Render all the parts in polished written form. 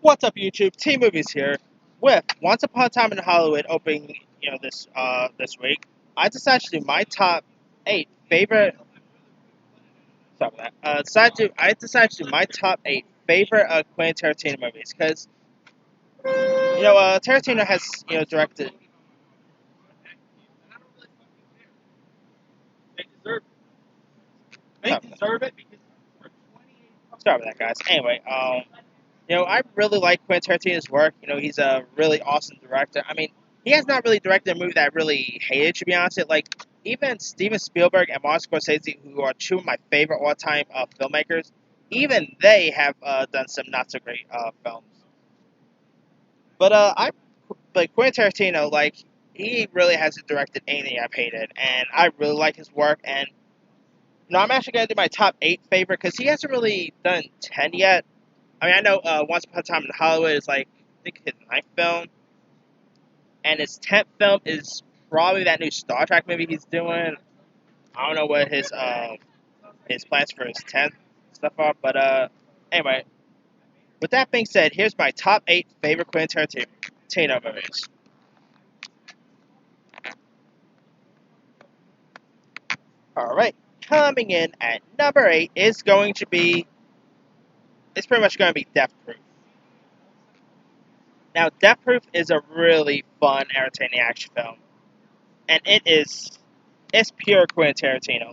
What's up, YouTube? T Movies here with Once Upon a Time in Hollywood opening, this week. I decided to do my top eight favorite. Sorry about that. I decided to do my top eight favorite Quentin Tarantino movies because Tarantino has directed. They deserve Sorry about that, guys. Anyway, I really like Quentin Tarantino's work. He's a really awesome director. I mean, he has not really directed a movie that I really hated, to be honest. Even Steven Spielberg and Martin Scorsese, who are two of my favorite all-time filmmakers, even they have done some not so great films. But but Quentin Tarantino, he really hasn't directed anything I've hated, and I really like his work. And I'm actually gonna do my top eight favorite because he hasn't really done 10 yet. I mean, I know Once Upon a Time in Hollywood is I think his ninth film, and his 10th film is probably that new Star Trek movie he's doing. I don't know what his plans for his 10th stuff are, but anyway. With that being said, here's my top eight favorite Quentin Tarantino movies. All right, coming in at number eight is going to be. It's pretty much going to be Death Proof. Now, Death Proof is a really fun, entertaining action film, and it's pure Quentin Tarantino.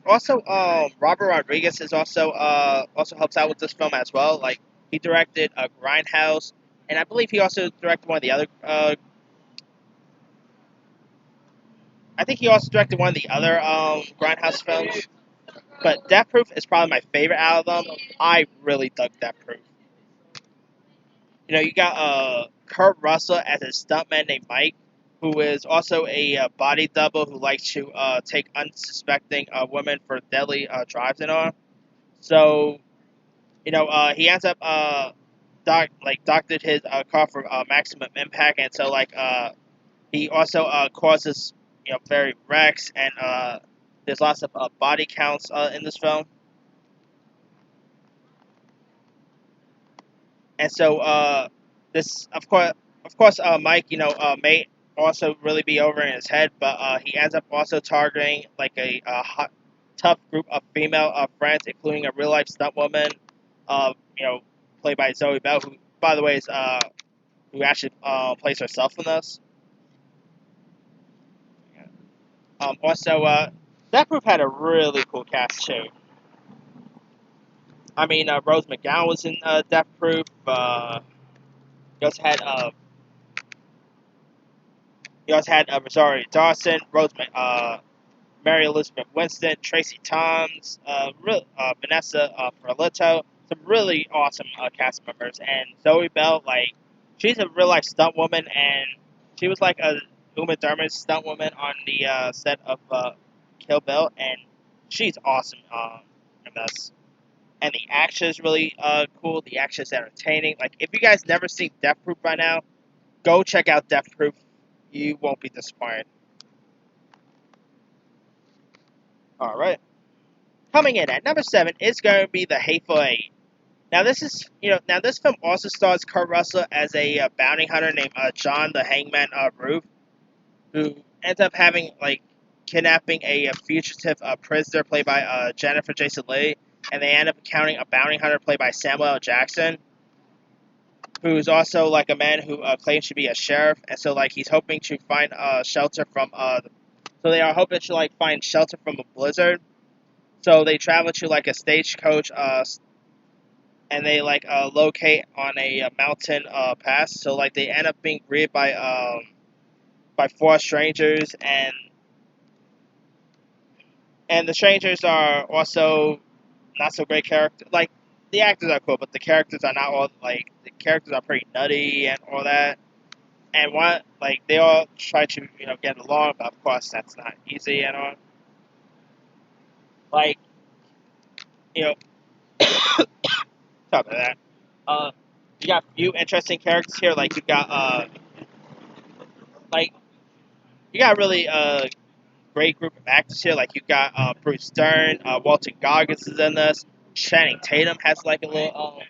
Also, Robert Rodriguez is also helps out with this film as well. He directed Grindhouse, and I believe he also directed one of the other. I think he also directed one of the other Grindhouse films. But Death Proof is probably my favorite out of them. I really dug Death Proof. You got Kurt Russell as a stuntman named Mike, who is also a body double who likes to take unsuspecting women for deadly drives and all. So, he ends up doctored his car for maximum impact, and so he also causes very wrecks, and there's lots of body counts in this film. And so, this, of course, Mike, may also really be over in his head, but he ends up also targeting a hot, tough group of female friends, including a real life stunt woman, played by Zoe Bell, who, by the way, is who actually plays herself in this. Also, that group had a really cool cast too. I mean, Rose McGowan was in Death Proof. You also had Rosario Dawson, Mary Elizabeth Winston, Tracy Toms, Vanessa Ferlito. Some really awesome cast members. And Zoe Bell, she's a real life stunt woman, and she was like a Uma Thurman stunt woman on the set of Kill Bill, and she's awesome in this. And the action is really cool. The action is entertaining. If you guys never seen Death Proof by now, go check out Death Proof. You won't be disappointed. All right. Coming in at number seven is going to be The Hateful Eight. Now this film also stars Kurt Russell as a bounty hunter named John the Hangman Roof, who ends up having kidnapping a fugitive prisoner played by Jennifer Jason Leigh, and they end up encountering a bounty hunter played by Samuel L. Jackson, who's also a man who claims to be a sheriff, and so he's hoping to find shelter from so they are hoping to find shelter from a blizzard. So they travel to a stagecoach, and they locate on a mountain pass. So they end up being greeted by four strangers, and the strangers are also not so great characters. The actors are cool, but the characters are not all the characters are pretty nutty and all that. And they all try to get along, but of course that's not easy and all. Like you know, Sorry about that. Uh, you got a few interesting characters here. Like you got really great group of actors here. You got Bruce Stern, Walton Goggins is in this. Channing Tatum has like a little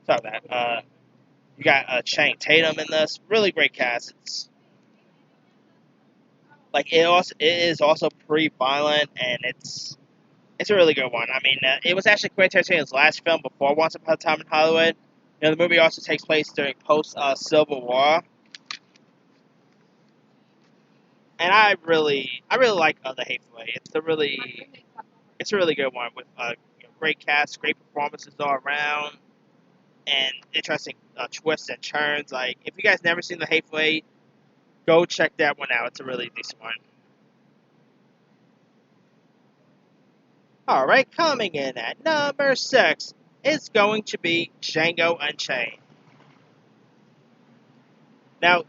sorry about that. You got Channing Tatum in this. Really great cast. It's like it is also pretty violent and it's a really good one. I mean, it was actually Quentin Tarantino's last film before Once Upon a Time in Hollywood. You know, the movie also takes place during post Civil War, and I really like The Hateful Eight. It's a really good one with great cast, great performances all around, and interesting twists and turns. Like, if you guys never seen The Hateful Eight, go check that one out. It's a really decent one. All right, coming in at number six is going to be Django Unchained. Now,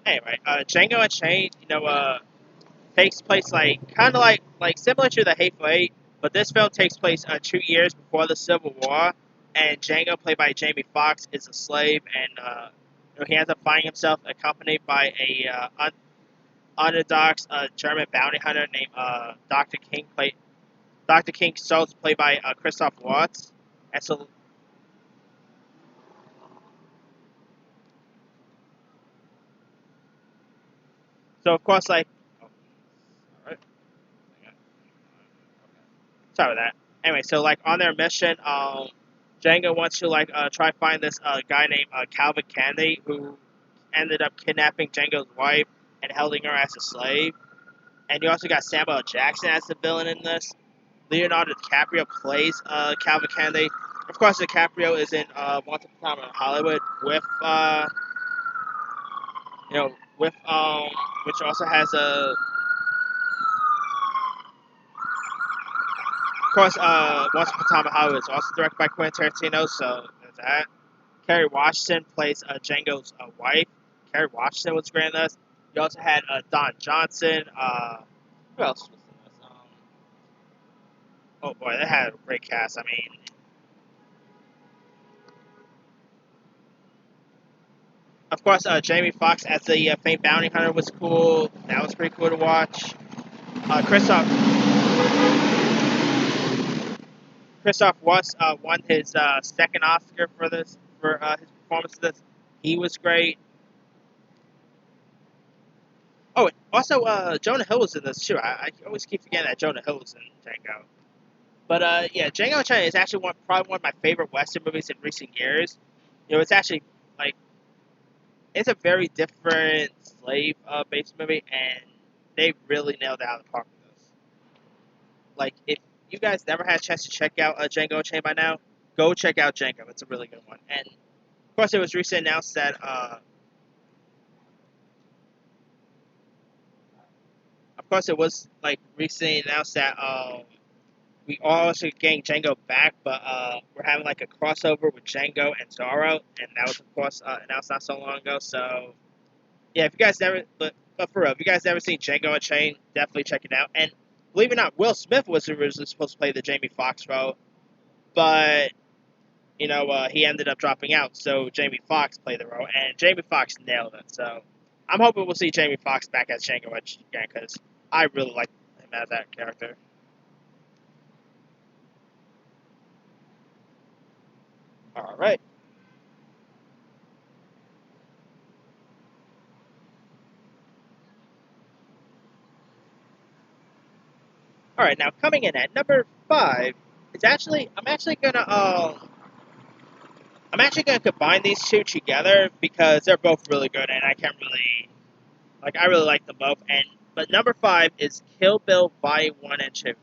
anyway, Django Unchained, takes place like similar to the Hateful Eight, but this film takes place 2 years before the Civil War, and Django, played by Jamie Foxx, is a slave, and he ends up finding himself accompanied by a unorthodox German bounty hunter named Dr. King Schultz, played by Christoph Waltz, and so of course like. Oh, all right. Sorry about that. Anyway, so like on their mission, Django wants to try to find this guy named Calvin Candy who ended up kidnapping Django's wife and holding her as a slave. And you also got Samuel L. Jackson as the villain in this. Leonardo DiCaprio plays Calvin Candy. Of course, DiCaprio is in Once Upon a Time in Hollywood with with which also has a of course Once Upon a Time in Hollywood is also directed by Quentin Tarantino, so there's that. Kerry Washington plays Django's wife. Kerry Washington was great in this. You also had Don Johnson. Who else was in this? Oh boy, they had a great cast. I mean, of course, Jamie Foxx as the famed bounty hunter was cool. That was pretty cool to watch. Christoph Waltz won his second Oscar for this for his performance of this. He was great. Oh, also Jonah Hill was in this too. I always keep forgetting that Jonah Hill was in Django. But yeah, Django Unchained is actually probably one of my favorite Western movies in recent years. It's actually like it's a very different slave based movie, and they really nailed it out of the park with this. Like, if you guys never had a chance to check out Django Unchained by now, go check out Django. It's a really good one. And of course, it was recently announced that of course it was like recently announced that we all should getting Django back, but we're having like a crossover with Django and Zorro, and that was of course announced not so long ago. So yeah, if you guys never, but for real, if you guys never seen Django Unchained, definitely check it out. And believe it or not, Will Smith was originally supposed to play the Jamie Foxx role, but he ended up dropping out, so Jamie Foxx played the role, and Jamie Foxx nailed it. So I'm hoping we'll see Jamie Foxx back as Django again because I really like him as that character. All right. All right, now coming in at number five is actually I'm actually gonna combine these two together because they're both really good and I can't really I really like them both. And but number five is Kill Bill Volume 1 and 2.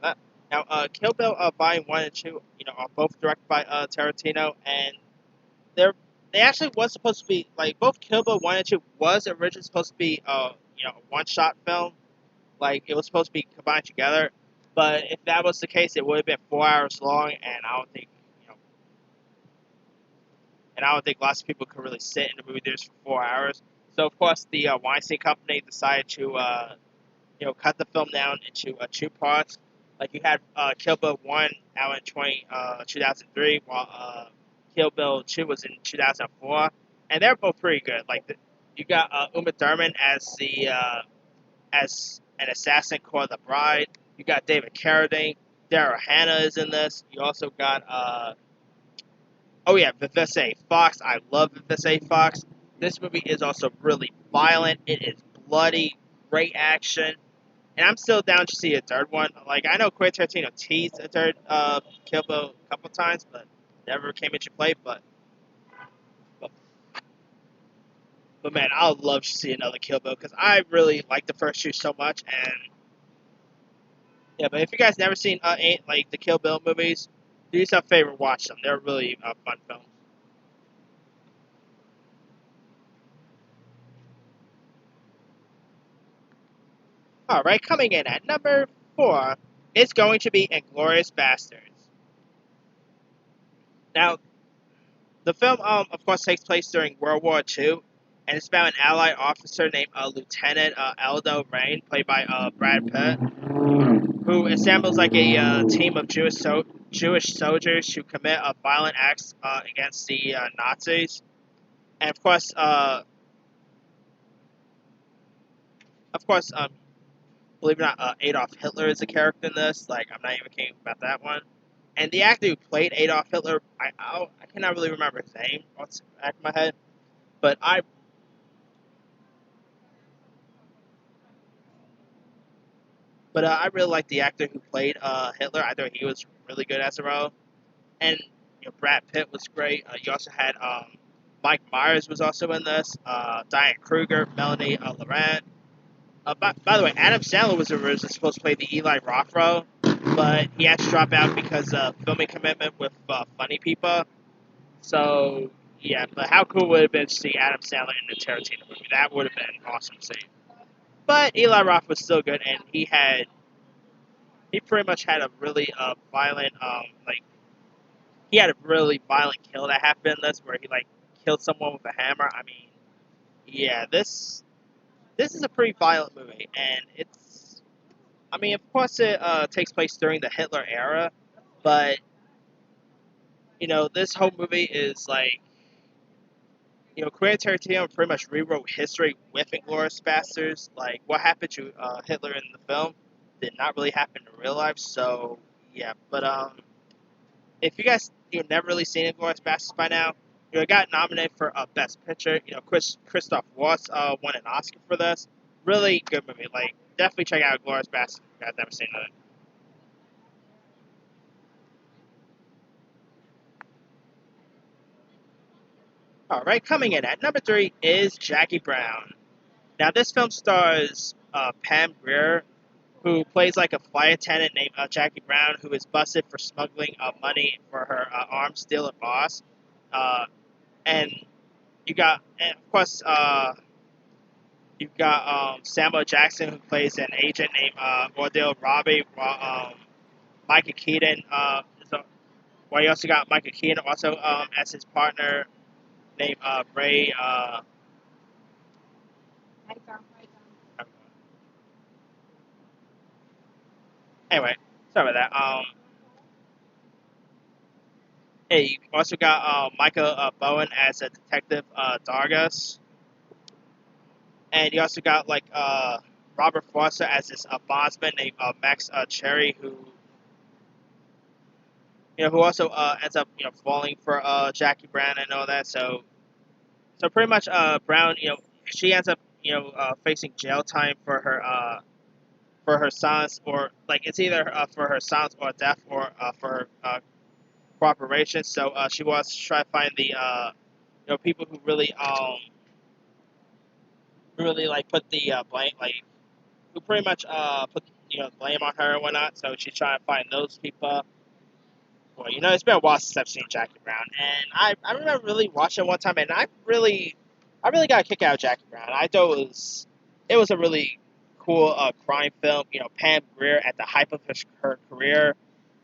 So now Kill Bill Volume 1 and 2 are both directed by Tarantino, and they're they actually was supposed to be like both Kill Bill 1 and 2 was originally supposed to be a one shot film. Like, it was supposed to be combined together. But if that was the case, it would have been 4 hours long, and I don't think lots of people could really sit in the movie theaters for 4 hours. So of course the Weinstein Company decided to cut the film down into two parts. Like you had Kill Bill 1 out in 2003, while Kill Bill 2 was in 2004, and they're both pretty good. Like you got Uma Thurman as an assassin called the Bride. You got David Carradine. Daryl Hannah is in this. You also got oh yeah, Vivica Fox. I love Vivica Fox. This movie is also really violent. It is bloody, great action, and I'm still down to see a third one. Like I know Quentin Tarantino teased a third Kill Bill a couple times, but never came into play. But, but man, I would love to see another Kill Bill because I really like the first two so much. And yeah, but if you guys never seen like the Kill Bill movies, do yourself a favor, watch them. They're really fun films. All right, coming in at number four, it's going to be Inglorious Bastards. Now, the film, of course, takes place during World War II, and it's about an Allied officer named Lieutenant Aldo Rain, played by Brad Pitt, who assembles like a team of Jewish soldiers who commit violent acts against the Nazis. And of course, believe it or not, Adolf Hitler is a character in this. Like, I'm not even kidding about that one. And the actor who played Adolf Hitler, I cannot really remember his name off the back of my head, but I really like the actor who played Hitler. I thought he was really good as a role, and Brad Pitt was great. You also had Mike Myers was also in this. Diane Kruger, Melanie Laurent. By the way, Adam Sandler was originally supposed to play the Eli Roth role, but he had to drop out because of filming commitment with Funny People. So yeah, but how cool would it have been to see Adam Sandler in the Tarantino movie? That would have been awesome to see. But Eli Roth was still good, and he pretty much had a really violent like he had a really violent kill that happened in this where he like killed someone with a hammer. I mean, yeah, this is a pretty violent movie, and it's I mean, of course it takes place during the Hitler era, but this whole movie is like Quentin Tarantino pretty much rewrote history with Inglourious Basterds. Like, what happened to Hitler in the film did not really happen in real life. So, yeah. But if you guys never really seen Inglourious Basterds by now, it got nominated for Best Picture. Christoph Waltz won an Oscar for this. Really good movie. Like, definitely check out Inglourious Basterds if you guys never seen it. All right, coming in at number three is Jackie Brown. Now, this film stars Pam Grier, who plays like a flight attendant named Jackie Brown, who is busted for smuggling money for her arms dealer boss. Uh, and and of course, you've got Samuel Jackson, who plays an agent named Ordell Robbie, while Micah Keaton, while you also got Micah Keaton also as his partner named Ray. Anyway, sorry about that. Hey, you also got Michael Bowen as a detective Dargus, and you also got like Robert Foster as this bondsman named Max Cherry, who also ends up falling for Jackie Brown and all that. So pretty much Brown, she ends up facing jail time for her sons, or like it's either for her sons or death, or for her cooperation. So she wants to try to find the people who really like put the blame, like who pretty much put blame on her and whatnot. So she's trying to find those people. Well, it's been a while since I've seen Jackie Brown, and I remember really watching it one time, and I really got a kick out of Jackie Brown. I thought it was a really cool crime film. Pam Grier at the height of her career.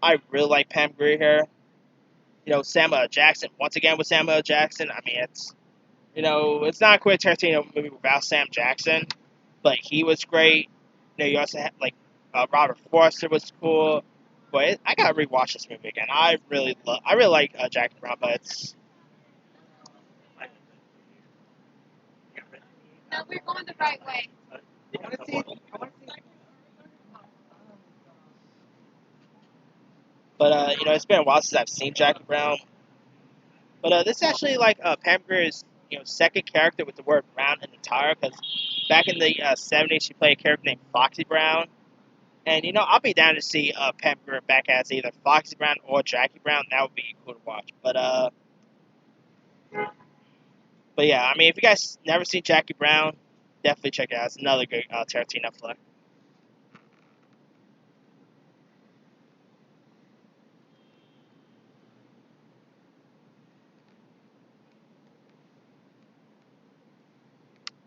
I really like Pam Grier here. Samuel Jackson once again with Samuel Jackson. I mean, it's not a Quentin Tarantino movie without Sam Jackson, but he was great. You also had like Robert Forster was cool, but I gotta rewatch this movie again. I really like Jackie Brown, but it's No, we're going the right way. but it's been a while since I've seen Jackie Brown. But this is actually like Pam Grier's second character with the word Brown in the title, because back in the '70s she played a character named Foxy Brown. And I'll be down to see Pam Grier back as either Foxy Brown or Jackie Brown. That would be cool to watch. But yeah, I mean, if you guys never seen Jackie Brown, definitely check it out. It's another great Tarantino flick.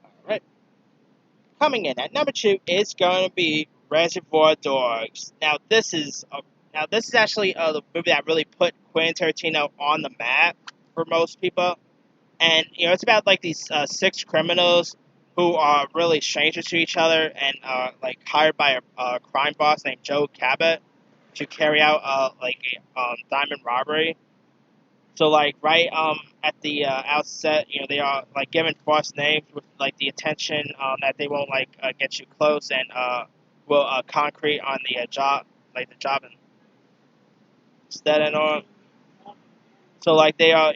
All right, coming in at number two is going to be Reservoir Dogs. Now this is actually the movie that really put Quentin Tarantino on the map for most people. And it's about like these six criminals who are really strangers to each other and like hired by a crime boss named Joe Cabot to carry out like a diamond robbery. So like right at the outset, they are like given false names with like the intention that they won't like get you close and will concrete on the job, like the job instead and all. So like they are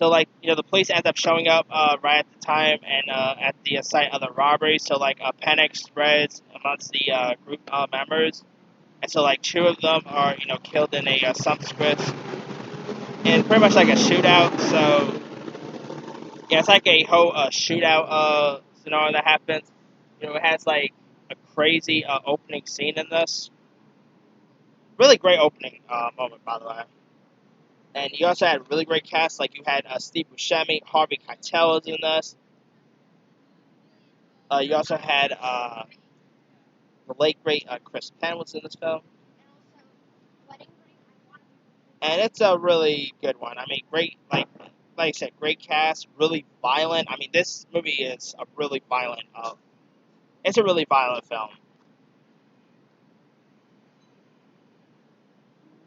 the police end up showing up right at the time and at the site of the robbery. So like a panic spreads amongst the group members, and so like two of them are killed in a subsequent in pretty much like a shootout. So yeah, it's like a whole shootout scenario that happens. It has like a crazy opening scene in this. Really great opening moment, by the way. And you also had a really great cast. Like you had Steve Buscemi, Harvey Keitel was in this. You also had the late great Chris Penn was in this film, and it's a really good one. I mean, great like I said, great cast, really violent. I mean, this movie is a really violent. It's a really violent film,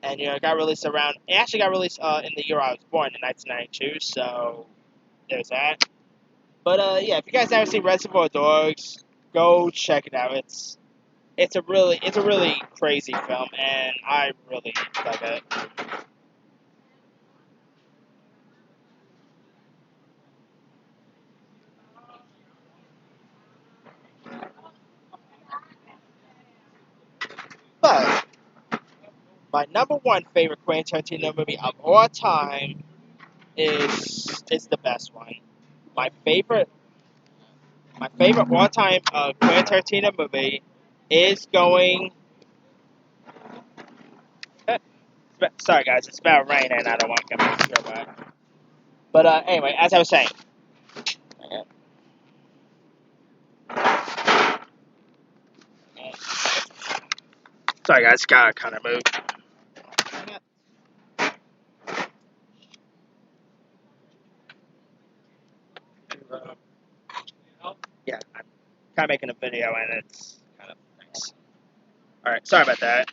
and it got released around. It actually got released in the year I was born, in 1992. So there's that. But yeah, if you guys haven't seen Reservoir Dogs, go check it out. It's a really crazy film, and I really love it. But my number one favorite Quentin Tarantino movie of all time is the best one. My favorite my favorite all time Quentin Tarantino movie is going. Sorry guys, it's about rain and I don't want to get my computer wet. But anyway, as I was saying, sorry guys, gotta kind of move. Yeah, I'm kind of making a video and it's kind of nice. All right, sorry about that.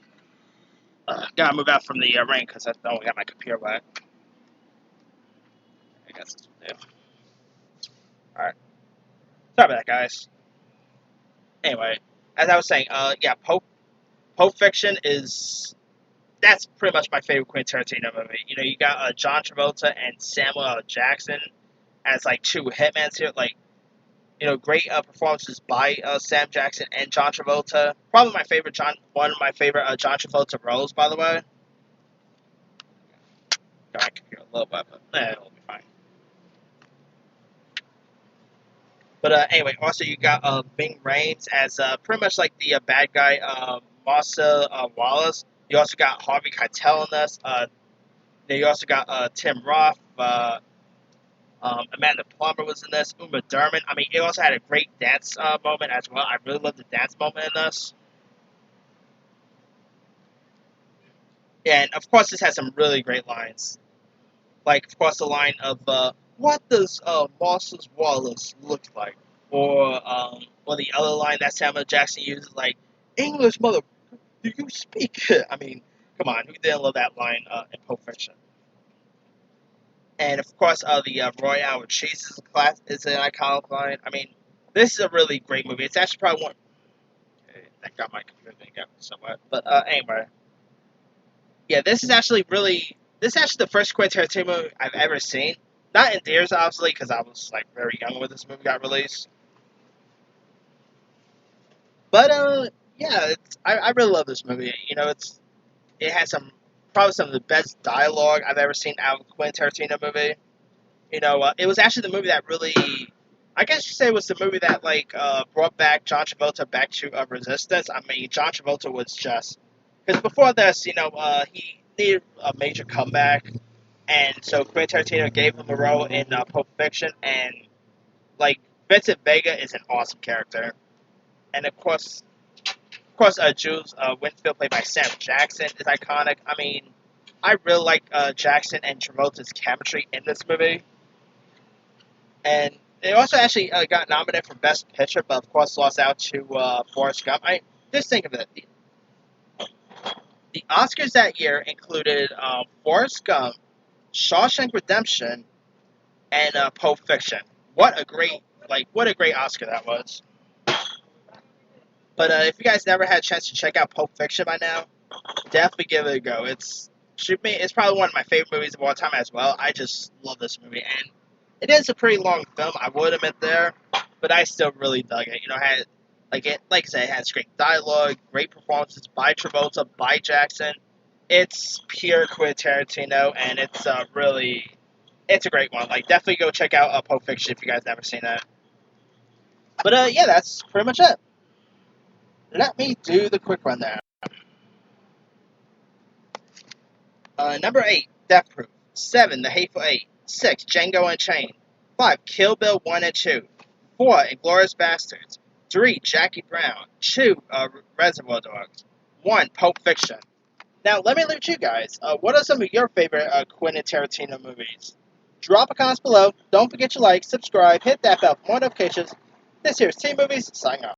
Gotta move out from the rain because I don't got my computer wet. I guess this will do. All right, sorry about that, guys. Anyway, as I was saying, yeah, Pulp Fiction is that's pretty much my favorite Quentin Tarantino movie. You got John Travolta and Samuel L. Jackson as like two hitmen here. Like, great performances by Sam Jackson and John Travolta. Probably one of my favorite John Travolta roles, by the way. I can hear a little bit, but it'll be fine. But anyway, also you got Bing Rames as pretty much like the bad guy, Marcel Wallace. You also got Harvey Keitel in this. Then you also got Tim Roth. Amanda Plummer was in this. Uma Thurman. I mean, it also had a great dance moment as well. I really love the dance moment in this. And of course, this has some really great lines. Like, of course, the line of "What does Marcel Wallace look like?" or the other line that Samuel Jackson uses, like English mother, do you speak? I mean, come on, who didn't love that line in Pulp Fiction? And of course, the Royale with Cheese is a class is an iconic line. I mean, this is a really great movie. It's actually probably one. Okay, that got my computer thing up somewhat, but anyway, yeah, this is actually the first Quentin Tarantino movie I've ever seen. Not in theaters, obviously, because I was like very young when this movie got released. But yeah, I really love this movie. You know, it has probably some of the best dialogue I've ever seen out of a Quentin Tarantino movie. You know, it was actually the movie that really, I guess you say, it was the movie that brought back John Travolta back to Resistance. I mean, John Travolta was just because before this, he needed a major comeback, and so Quentin Tarantino gave him a role in Pulp Fiction, and like Vincent Vega is an awesome character, and of course, Jules Winfield, played by Sam Jackson, is iconic. I mean, I really like Jackson and Travolta's chemistry in this movie. And they also actually got nominated for Best Picture, but of course lost out to Forrest Gump. Just think of it. The Oscars that year included Forrest Gump, Shawshank Redemption, and Pulp Fiction. What a great Oscar that was. But if you guys never had a chance to check out Pulp Fiction by now, definitely give it a go. It's probably one of my favorite movies of all time as well. I just love this movie, and it is a pretty long film. I would admit there, but I still really dug it. You know, had like I said, it has great dialogue, great performances by Travolta, by Jackson. It's pure Quentin Tarantino, and it's a great one. Like, definitely go check out Pulp Fiction if you guys never seen it. But yeah, that's pretty much it. Let me do the quick rundown. Number 8, Death Proof. 7, The Hateful Eight. 6, Django Unchained. 5, Kill Bill 1 and 2. 4, Inglourious Bastards. 3, Jackie Brown. 2, Reservoir Dogs. 1, Pulp Fiction. Now, let me leave it to you guys. What are some of your favorite Quentin Tarantino movies? Drop a comment below. Don't forget to like, subscribe, hit that bell for more notifications. This here is Team Movies, signing off.